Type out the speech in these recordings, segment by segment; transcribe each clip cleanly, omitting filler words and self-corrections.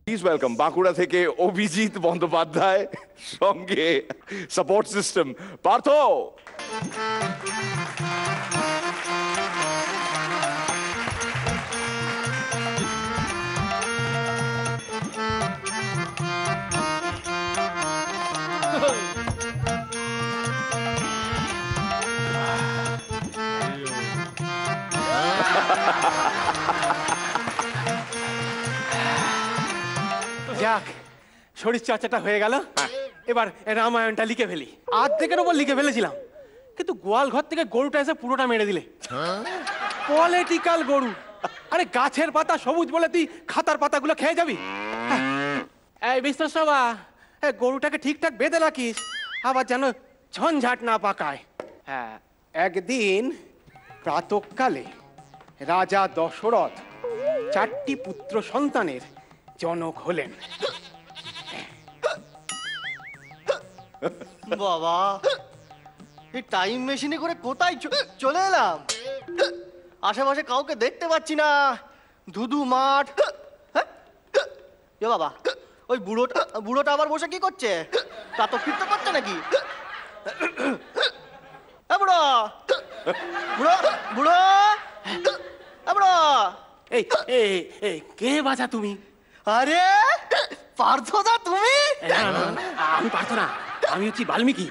Please welcome Bankura থেকে অভিজিৎ বন্দ্যোপাধ্যায়, সঙ্গে support system Partha. যাক, শরীর চর্চাটা হয়ে গেল। এবার রামায়ণটা লিখে ফেলি। আর্ধেকের ওপর লিখে ফেলেছিলাম, কিন্তু গোয়াল ঘর থেকে গরুটা এসে পুরোটা মেরে দিলে। পলিটিক্যাল গরু। আরে গাছের পাতা সবুজ বলে তুই খাতার পাতাগুলো খেয়ে যাবি? এই বিশ্বসভা, গরুটাকে ঠিকঠাক বেঁধে রাখিস, আবার যেন ঝঞ্ঝাট না পাকায়। হ্যাঁ, একদিন প্রাতঃকালে রাজা দশরথ 4টি পুত্র সন্তানের জনক হলেন। বাবা, এই টাইম মেশিনে করে কোথায় চলে এলাম? আশেপাশে কাউকে দেখতে পাচ্ছি না, ধুধু মাঠ। এ বাবা, ওই বুড়োটা আবার বসে কি করছে? প্রাতঃকৃত্য করছে নাকি? বুড়ো বুড়ো বুড়ো বুড়ো, এই কে বাজা তুমি? আরে পার্থদা তুমি? আমি পার্থ না, আমি হচ্ছি বাল্মীকি।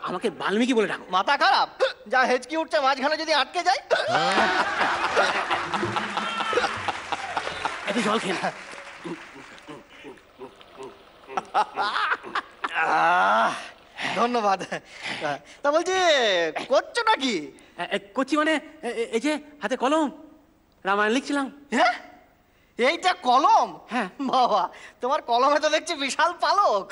আমাকে বাল্মীকি বলে ডাকো। মাথা খারাপ? যা হেঁচকি উঠছে মাঝখানে যদি আটকে যায়। একটু জল খেয়ে না। ধন্যবাদ। তা বলছি, করছো নাকি? করছি মানে এই যে হাতে কলম, রামায়ণ লিখছিলাম। হ্যাঁ, এইটা কলম? হ্যাঁ বাবা, তোমার কলমে তো দেখছি বিশাল পালক।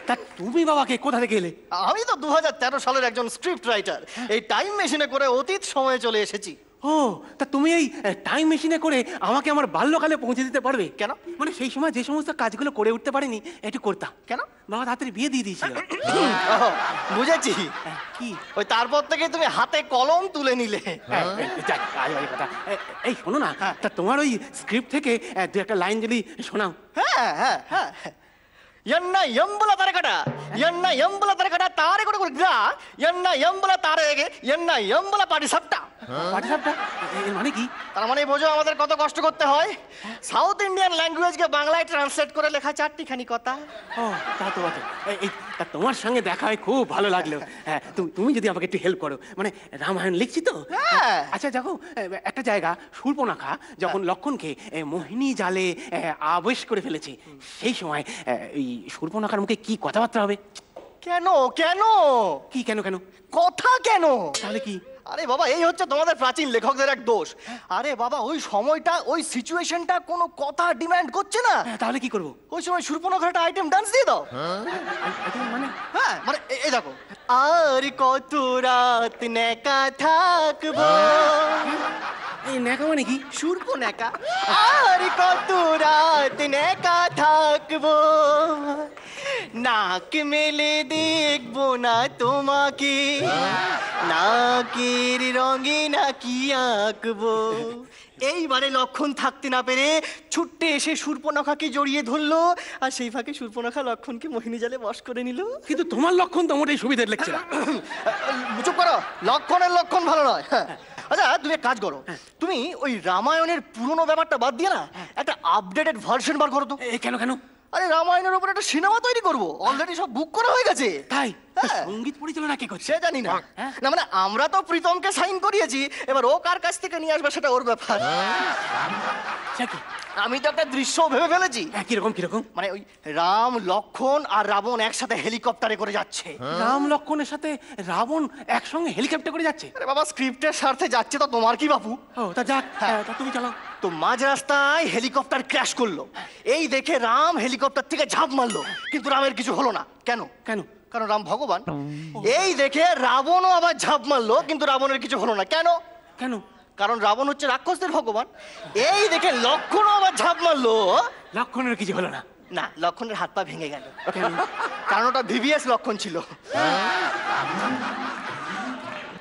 তা তুমি বাবাকে কোথা থেকে এলে? আমি তো 2013 সালের একজন স্ক্রিপ্ট রাইটার। এই টাইম মেশিনে করে অতীত সময়ে চলে এসেছি। ও, তা তুমি এই টাইম মেশিনে করে আমাকে আমার বাল্যকালে পৌঁছে দিতে পারবে? কেন? মানে সেই সময় যে সমস্ত কাজগুলো করে উঠতে পারিনি একটু করতাম। কেন? বাবা তাড়াতাড়ি বিয়ে দিয়ে দিয়েছিল। বুঝেছি। কি? ওই তারপর থেকে তুমি হাতে কলম তুলে নিলে। এই শোনো না, তা তোমার ওই স্ক্রিপ্ট থেকে দু একটা লাইন যদি শোনাও। হ্যাঁ হ্যাঁ হ্যাঁ। ಎನ್ನ ಎಂಬುಲ ತರಕಟ ಎನ್ನ ಎಂಬುಲ ತರಕಟ ತಾರೆ ಕೂಡ ಗ್ರಾ ಎನ್ನ ಎಂಬುಲ তারেগে এন্না এম্বলা পাটিসাপটা। পাটিসাপটা মানে কি? তার মানে বোঝো আমাদের কত কষ্ট করতে হয় সাউথ ইন্ডিয়ান ল্যাঙ্গুয়েজকে বাংলায় ট্রান্সলেট করে লেখা 4টি খানি কথা। ও, তা তো বটে। তা তোমার সঙ্গে দেখা হয় খুব ভালো লাগলো। হ্যাঁ, তুমি যদি আমাকে একটু হেল্প করো, মানে রামায়ণ লিখছি তো। আচ্ছা দেখো, একটা জায়গা শূর্পণখা যখন লক্ষণকে মোহিনী জালে আবেশ করে ফেলেছে, সেই সময় এই শূর্পণখার মুখে কি কথাবার্তা হবে? কেন কেন? কি কেন কেন? কথা কেন? তাহলে কি? আরে বাবা, এই হচ্ছে তোমাদের প্রাচীন লেখকদের এক দোষ। আরে বাবা, ওই সময়টা ওই সিচুয়েশনটা কোনো কথা ডিমান্ড করছে না। তাহলে কি করব? ওই সময় শূর্পণখার একটা আইটেম ডান্স দিয়ে দাও। মানে? হ্যাঁ, মানে এই দেখো, আর কত রাত নেকা থাকবো। এই নেকা মানে কি? শূর্পণখা। আর কত রাত নেকা থাকবো, নাক মেলে দেখবো না তোমাকে, নাকের রঙে নাকি আঁকবো। এইবারে লক্ষণ থাকতে না পেরে ছুট্টে এসে শূর্পণখাকে জড়িয়ে ধরলো, আর সেই ফাঁকে শূর্পণখা লক্ষণকে মোহিনী জালে বশ করে নিল। কিন্তু তোমার লক্ষণ তো মোটেই সুবিধার লেগছে না। চুপ করো, লক্ষণের লক্ষণ ভালো নয়। আচ্ছা তুমি এক কাজ করো, তুমি ওই রামায়ণের পুরনো ব্যাপারটা বাদ দিয়ে না একটা আপডেটেড ভার্সন বার করো তো। কেন কেন? আরে রামায়ণের উপর একটা সিনেমা তৈরি করবো, অলরেডি সব বুক করা হয়ে গেছে। তাই? সঙ্গীত পরিচালনা কে করছে? সে জানি না। না মানে আমরা তো প্রীতমকে সাইন করিয়েছি, এবার ও কার কাছ থেকে নিয়ে আসবে সেটা ওর ব্যাপার। আমি তো একটা দৃশ্য ভেবে ফেলেছি। কিরকম কিরকম? মানে ওই রাম লক্ষণ আর রাবণ একসাথে হেলিকপ্টারে করে যাচ্ছে। রাম লক্ষণের সাথে রাবণ একসঙ্গে হেলিকপ্টার করে যাচ্ছে? আরে বাবা, স্ক্রিপ্টের স্বার্থে যাচ্ছে তো তোমার কি বাপু। ও তা যাক, তা তুমি চালাও। তো মাঝ রাস্তায় হেলিকপ্টার ক্র্যাশ করলো, এই দেখে রাম হেলিকপ্টার থেকে ঝাঁপ মারলো, কিন্তু রামের কিছু হলো না। কেন? কেন? কারণ রাম ভগবান। এই দেখে রাবণও আবার ঝাঁপ মারলো, কিন্তু রাবণের কিছু হলো না। কেন? কেন? কারণ রাবণ হচ্ছে রাক্ষসদের ভগবান। এই দেখে লক্ষণও আবার ঝাঁপ মারলো, লক্ষণের কিছু হলো না। না, লক্ষণের হাত পা ভেঙে গেল, কারণ ওটা ভিভিএস লক্ষণ ছিল।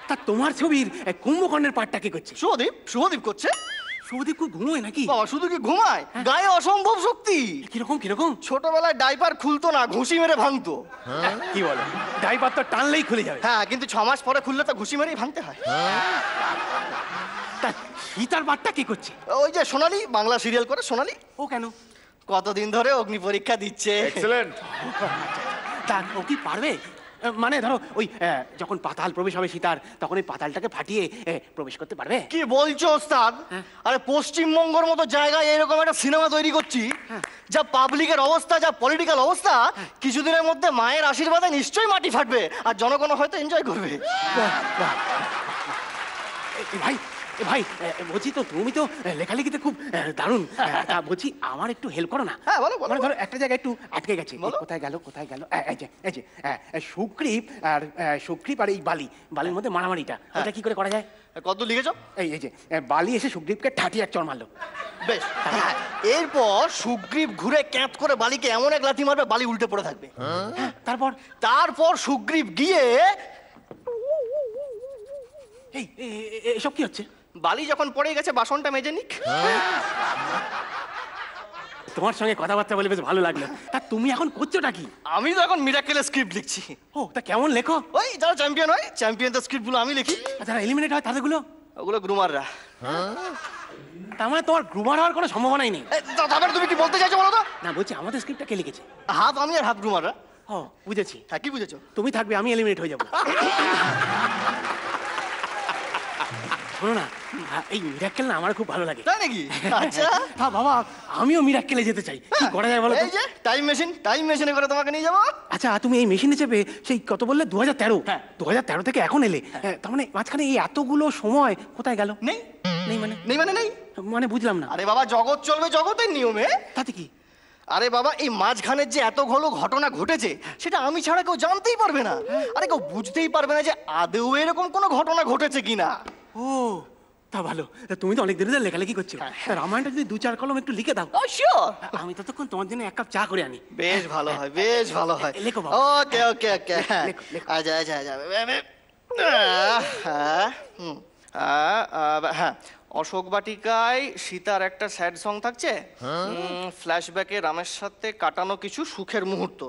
তা তোমার ছবির কুম্ভকর্ণের পাঠটা কি করছে? শুভদীপ করছে। শুভদীপ খুব ঘুমোয় নাকি? বাবা, শুধু কি ঘুমায়, গায়ে অসম্ভব শক্তি। কিরকম কিরকম? ছোটবেলায় ডাইপার খুলতো না, ঘুষি মেরে ভাঙতো। কি বলো? ডাইপার তো টানলেই খুলে যাবে। হ্যাঁ, কিন্তু 6 মাস পরে খুললে তো ঘুষি মেরেই ভাঙতে হয়। তা সীতার পাঠটা কি করছে? ওই যে সোনালি, বাংলা সিরিয়াল করে সোনালি। ও কেন? কতদিন ধরে অগ্নি পরীক্ষা দিচ্ছে। এক্সেলেন্ট। তা ও কি পারবে? মানে ধরো ওই যখন পাতাল প্রবেশ হবে সীতার, তখন ওই পাতালটাকে ফাটিয়ে প্রবেশ করতে পারবে? কি বলছো ওস্তাদ? আরে পশ্চিমবঙ্গের মতো জায়গায় এরকম একটা সিনেমা তৈরি করছি, যা পাবলিকের অবস্থা, যা পলিটিক্যাল অবস্থা, কিছুদিনের মধ্যে মায়ের আশীর্বাদে নিশ্চয়ই মাটি ফাটবে আর জনগণ হয়তো এনজয় করবে। ভাই ভাই, বলছি তো তুমি তো লেখালেখিতে খুব দারুণ, তা বলছি আমার একটু হেল্প করো না। হ্যাঁ, বলো, বলো। মানে ধরো একটা জায়গায় একটু আটকে গেছে। বলো। কোথায় গেল এই যে সুগ্রীব আর এই বালির মধ্যে মারামারিটা, ওটা কি করে করা যায়? কত লিখেছো? এই যে বালি এসে সুগ্রীবকে ঠাটিয়ে এক চড় মারলো। বেশ, এরপর সুগ্রীব ঘুরে ক্যাঁত করে বালিকে এমন এক লাথি মারবে, বালি উল্টে পড়ে থাকবে। তারপর সুগ্রীব গিয়ে এসব কি হচ্ছে? বালি যখন পড়ে গেছে, বাসনটা মেজে নিক। তোমার সঙ্গে কথাবার্তা বলে বেশ ভালো লাগলো। তা তুমি এখন করছোটা কি? আমি তো এখন মিরাকেলের স্ক্রিপ্ট লিখছি। ও, তা কেমন লেখো? ওই যারা চ্যাম্পিয়ন হয়, চ্যাম্পিয়নদের স্ক্রিপ্টগুলো আমি লিখি। যারা এলিমিনেট হয় তাদেরগুলো? ওগুলো গ্রুমাররা। তার মানে তোমার গ্রুমার হওয়ার কোনো সম্ভাবনাই নেই? তারপরে তুমি কি বলতে চাইছো বলো তো? না, বলছি আমাদের স্ক্রিপ্টটা কে লিখেছে? হাফ আমি আর হাফ গ্রুমাররা। ও, বুঝেছি। হ্যাঁ, কি বুঝেছো? তুমি থাকবে, আমি এলিমিনেট হয়ে যাবো। শোনো না, এই মিরাক্কেল না আমার খুব ভালো লাগে। তাই নাকি? আচ্ছা। হ্যাঁ বাবা, আমিও মিরাক্কেলে যেতে চাই। কি করা যায় বলো তো? এই যে টাইম মেশিনে করে তোমাকে নিয়ে যাবো। আচ্ছা, তুমি এই মেশিনে চেপে সেই কত বললে 2013? হ্যাঁ, 2013 থেকে এখন এলে। তার মানে মাঝখানে এই এতগুলো সময় কোথায় গেল? নেই নেই মানে বুঝলাম না। আরে বাবা, জগৎ চলবে জগতের নিয়মে। তাতে কি? আরে বাবা, এই মাঝখানের যে এতগুলো ঘটনা ঘটেছে, সেটা আমি ছাড়া কেউ জানতেই পারবে না। আরে কেউ বুঝতেই পারবে না যে আদৌ এরকম কোনো ঘটনা ঘটেছে কিনা। ও, তা ভালো। তা তুমি তো অনেক দিন ধরে লেখালেখি করছো, তা রামায়ণটা যদি 2-4 কলম একটু লিখে দাও। ও শিওর, আমি ততক্ষণ তোমার জন্য 1 কাপ চা করে আনি। বেশ ভালো হয়, বেশ ভালো হয়। লেখো বাবা। ওকে ওকে ওকে। আচ্ছা আচ্ছা আচ্ছা। হ্যাঁ, অশোক বাটিকায় সীতার একটা স্যাড সং থাকছে, ফ্ল্যাশব্যাকে রামের সাথে কাটানো কিছু সুখের মুহূর্ত।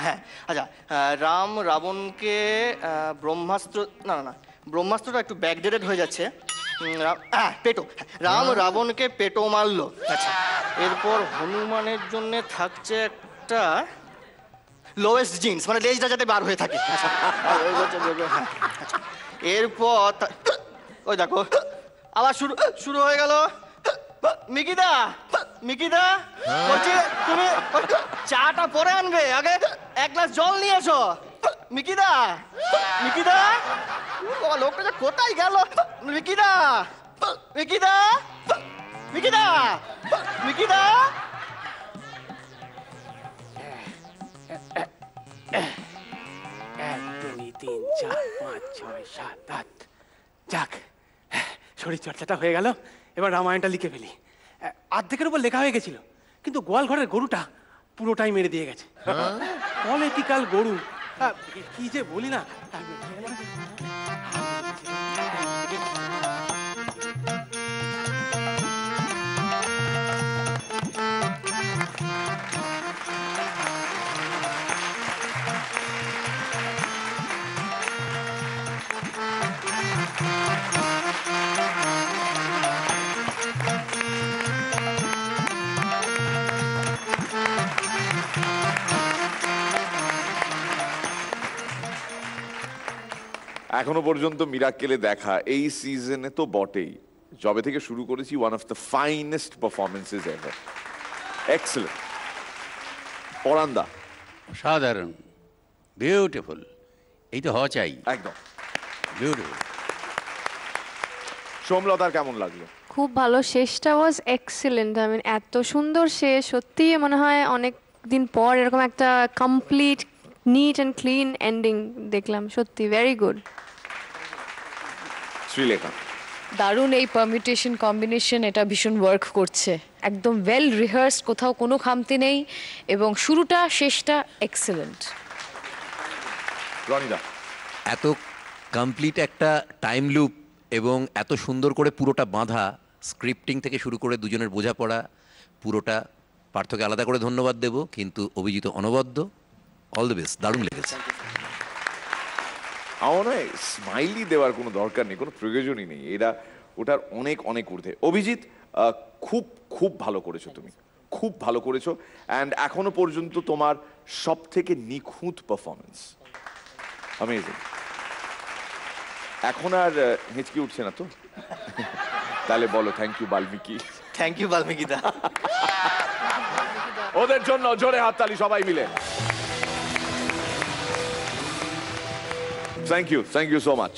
হ্যাঁ, আচ্ছা, রাম রাবণকে ব্রহ্মাস্ত্র, না ব্রহ্মাস্ত্রটা একটু ব্যাকডেটেড হয়ে যাচ্ছে। পেটো, রাম রাবণকে পেটো মারলো। আচ্ছা, এরপর হনুমানের জন্য থাকছে একটা লোয়েস্ট জিন্স, মানে লেজটা যাতে বার হয়ে থাকে। এরপর ওই দেখো আবার শুরু হয়ে গেল। মিকিদা বলছি, তুমি চাটা পরে আনবে, আগে 1 গ্লাস জল নিয়ে এসো। মিকিদা লোকটা যে কোথায় গেল? মিকিদা মিকিদা মিকিদা মিকিদা 1 2 3 4 5 6 7 8। যাক, শরীর চর্চাটা হয়ে গেল। এবার রামায়ণটা লিখে ফেলি। অর্ধেকের উপর লেখা হয়ে গেছিল, কিন্তু গোয়াল ঘরের গরুটা পুরোটাই মেরে দিয়ে গেছে। পলিটিক্যাল গরু, কি যে বলি না। এখনো পর্যন্ত মিরাক্কেলে দেখা এই সিজনে তো বটেই, যবে থেকে শুরু করেছি, one of the finest performances ever. Excellent. পরান্দা সাধারণ, বিউটিফুল, এই তো হওয়া চাই। একদম বিউটিফুল। সোমলতার কেমন লাগলো? খুব ভালো, শেষটা ওয়াজ এক্সিলেন্ট। আই মিন এত সুন্দর শেষ, সত্যি মনে হয় অনেক দিন পর এরকম একটা complete neat and clean ending দেখলাম। সত্যি ভেরি গুড। শ্রীলেখা দারুণ, এই পারমিউটেশন কম্বিনেশন এটা ভীষণ ওয়ার্ক করছে। একদম ওয়েল রিহার্স, কোথাও কোনো খামতি নেই, এবং শুরুটা শেষটা এক্সেলেন্ট। রনিদা, এত কমপ্লিট একটা টাইম লুপ এবং এত সুন্দর করে পুরোটা বাঁধা, স্ক্রিপ্টিং থেকে শুরু করে দুজনের বোঝাপড়া পুরোটা, পার্থকে আলাদা করে ধন্যবাদ দেব, কিন্তু অভিজিৎ অনবদ্য, অল দ্য বেস্ট, দারুণ লেগেছে। আমার মনে হয় স্মাইলি দেওয়ার কোনো দরকার নেই, কোনো প্রয়োজনই নেই, এরা ওটার অনেক অনেক ঊর্ধ্বে। অভিজিৎ, খুব খুব ভালো করেছো তুমি, খুব ভালো করেছো, অ্যান্ড এখনো পর্যন্ত তোমার সব থেকে নিখুঁত পারফরমেন্স, অ্যামেজিং। এখন আর হেঁচকি উঠছে না তো? তাহলে বলো thank you Valmiki. Thank you Valmiki দা। ওদের জন্য জোরে হাততালি সবাই মিলে। Thank you so much.